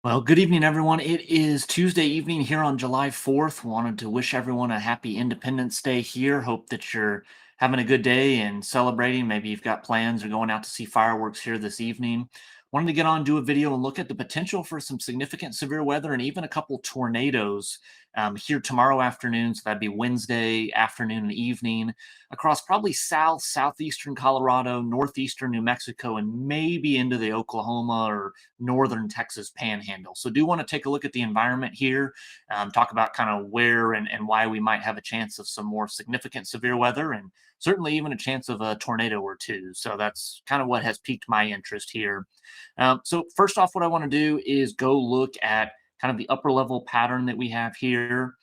Well, good evening, everyone. It is Tuesday evening here on July 4th. Wanted to wish everyone a happy Independence Day here. Hope that you're having a good day and celebrating. Maybe you've got plans or going out to see fireworks here this evening. Wanted to get on, do a video, and look at the potential for some significant severe weather and even a couple tornadoes here tomorrow afternoon. So that'd be Wednesday afternoon and evening across probably southeastern Colorado, northeastern New Mexico, and maybe into the Oklahoma or northern Texas panhandle. So do want to take a look at the environment here, talk about kind of where and why we might have a chance of some more significant severe weather and certainly even a chance of a tornado or two. So that's kind of what has piqued my interest here. So first off, what I want to do is go look at kind of the upper level pattern that we have here.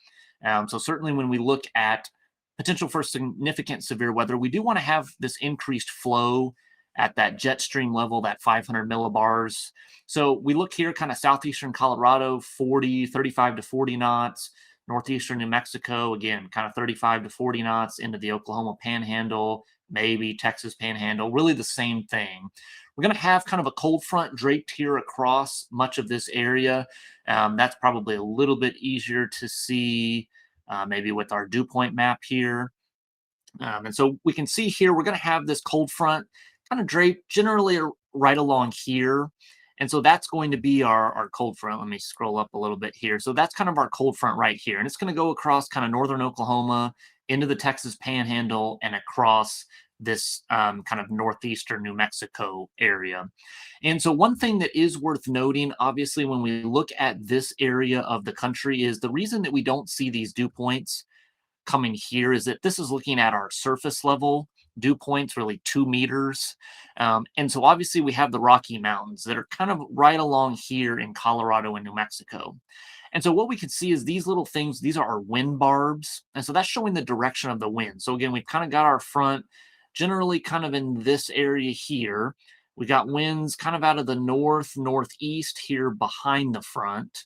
So certainly when we look at potential for significant severe weather, we do want to have this increased flow at that jet stream level, that 500 millibars. So we look here, kind of southeastern Colorado, 35 to 40 knots. Northeastern New Mexico, again, kind of 35 to 40 knots into the Oklahoma panhandle, maybe Texas panhandle, really the same thing. We're going to have kind of a cold front draped here across much of this area. That's probably a little bit easier to see, maybe with our dew point map here. And so we can see here, we're going to have this cold front kind of draped generally right along here. And so that's going to be our cold front. Let me scroll up a little bit here. So that's kind of our cold front right here. And it's going to go across kind of northern Oklahoma into the Texas panhandle and across this kind of northeastern New Mexico area. And so one thing that is worth noting, obviously, when we look at this area of the country is the reason that we don't see these dew points coming here is that this is looking at our surface level dew points, really 2 meters. And so obviously we have the Rocky Mountains that are kind of right along here in Colorado and New Mexico. And so what we can see is these little things, these are our wind barbs. And so that's showing the direction of the wind. So again, we've kind of got our front generally kind of in this area here. We got winds kind of out of the northeast here behind the front,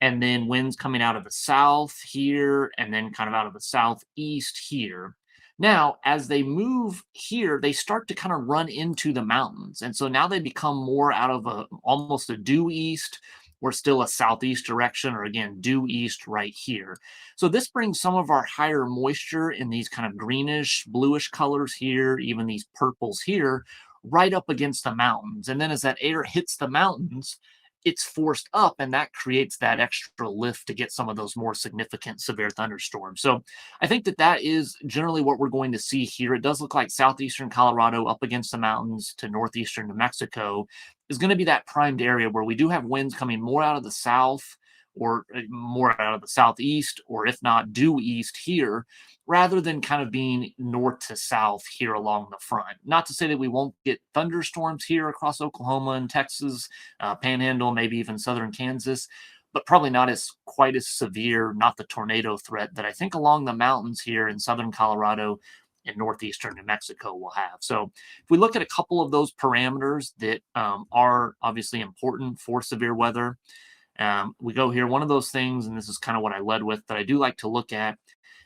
and then winds coming out of the south here, and then kind of out of the southeast here. Now, as they move here, they start to kind of run into the mountains. And so now they become more out of almost a due east or still a southeast direction, or again, due east right here. So this brings some of our higher moisture in these kind of greenish, bluish colors here, even these purples here, right up against the mountains. And then as that air hits the mountains, it's forced up, and that creates that extra lift to get some of those more significant severe thunderstorms. So I think that that is generally what we're going to see here. It does look like southeastern Colorado up against the mountains to northeastern New Mexico is going to be that primed area where we do have winds coming more out of the south or more out of the southeast, or if not due east here, rather than kind of being north to south here along the front. Not to say that we won't get thunderstorms here across Oklahoma and Texas, Panhandle, maybe even southern Kansas, but probably not as quite as severe, not the tornado threat that I think along the mountains here in southern Colorado and northeastern New Mexico will have. So if we look at a couple of those parameters that are obviously important for severe weather, we go here. One of those things, and this is kind of what I led with, that I do like to look at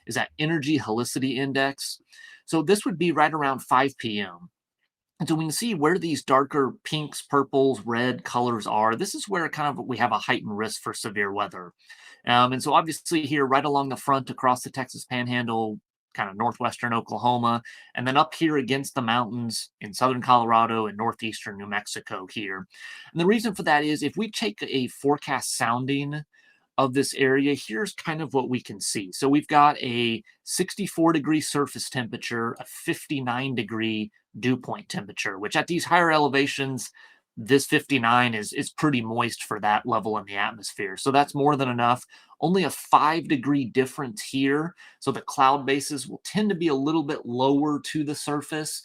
is that energy helicity index. So this would be right around 5 p.m. And so we can see where these darker pinks, purples, red colors are. This is where kind of we have a heightened risk for severe weather. And so obviously here, right along the front across the Texas Panhandle, kind of northwestern Oklahoma, and then up here against the mountains in southern Colorado and northeastern New Mexico here. And the reason for that is if we take a forecast sounding of this area, here's kind of what we can see. So we've got a 64-degree surface temperature, a 59-degree dew point temperature, which at these higher elevations, this 59 is pretty moist for that level in the atmosphere. So that's more than enough. Only a 5-degree difference here. So the cloud bases will tend to be a little bit lower to the surface.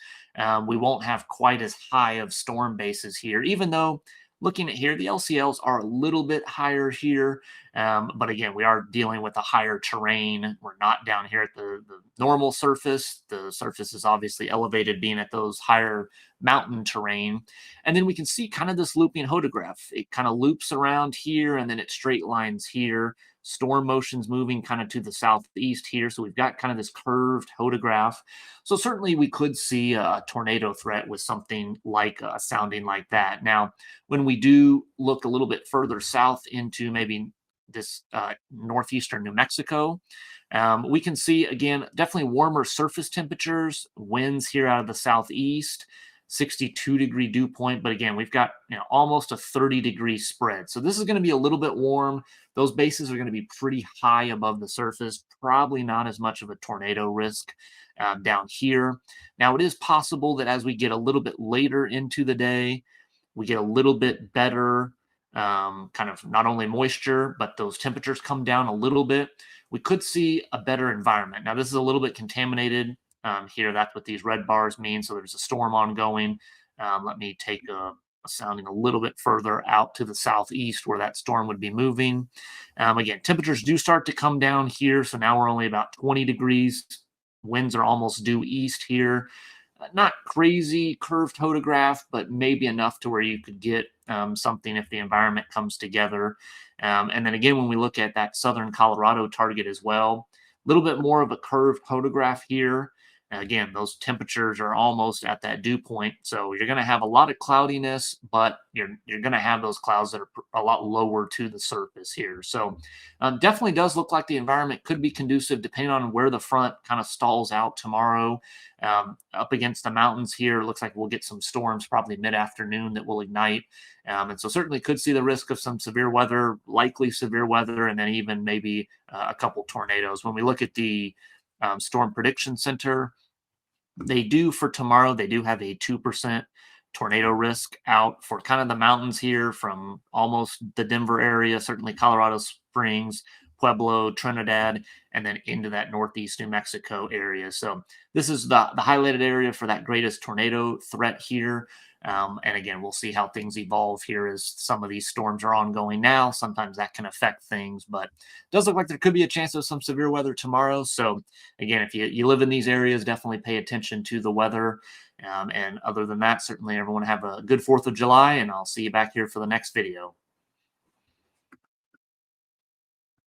We won't have quite as high of storm bases here, even though looking at here, the LCLs are a little bit higher here. But again, we are dealing with a higher terrain. We're not down here at the normal surface. The surface is obviously elevated, being at those higher mountain terrain. And then we can see kind of this looping hodograph. It kind of loops around here and then it straight lines here. Storm motion's moving kind of to the southeast here. So we've got kind of this curved hodograph. So certainly we could see a tornado threat with something like sounding like that. Now, when we do look a little bit further south into maybe this northeastern New Mexico, we can see again definitely warmer surface temperatures, winds here out of the southeast, 62-degree dew point. But again, we've got almost a 30-degree spread. So this is going to be a little bit warm. Those bases are going to be pretty high above the surface. Probably not as much of a tornado risk down here. Now, it is possible that as we get a little bit later into the day, we get a little bit better kind of not only moisture, but those temperatures come down a little bit. We could see a better environment. Now, this is a little bit contaminated here. That's what these red bars mean. So there's a storm ongoing. Let me take a sounding a little bit further out to the southeast where that storm would be moving. Again, temperatures do start to come down here. So now we're only about 20 degrees. Winds are almost due east here. Not crazy curved hodograph, but maybe enough to where you could get something if the environment comes together. And then again, when we look at that southern Colorado target as well, a little bit more of a curved hodograph here. Again, those temperatures are almost at that dew point, so you're going to have a lot of cloudiness, but you're going to have those clouds that are a lot lower to the surface here. So definitely does look like the environment could be conducive depending on where the front kind of stalls out tomorrow. Up against the mountains here, looks like we'll get some storms probably mid-afternoon that will ignite. And so certainly could see the risk of some severe weather, likely severe weather, and then even maybe a couple tornadoes. When we look at the Storm Prediction Center, they do for tomorrow, they do have a 2% tornado risk out for kind of the mountains here from almost the Denver area, certainly Colorado Springs, Pueblo, Trinidad, and then into that northeast New Mexico area. So this is the highlighted area for that greatest tornado threat here. And again, we'll see how things evolve here as some of these storms are ongoing now. Sometimes that can affect things, but it does look like there could be a chance of some severe weather tomorrow. So again, if you live in these areas, definitely pay attention to the weather. And other than that, certainly everyone have a good 4th of July, and I'll see you back here for the next video.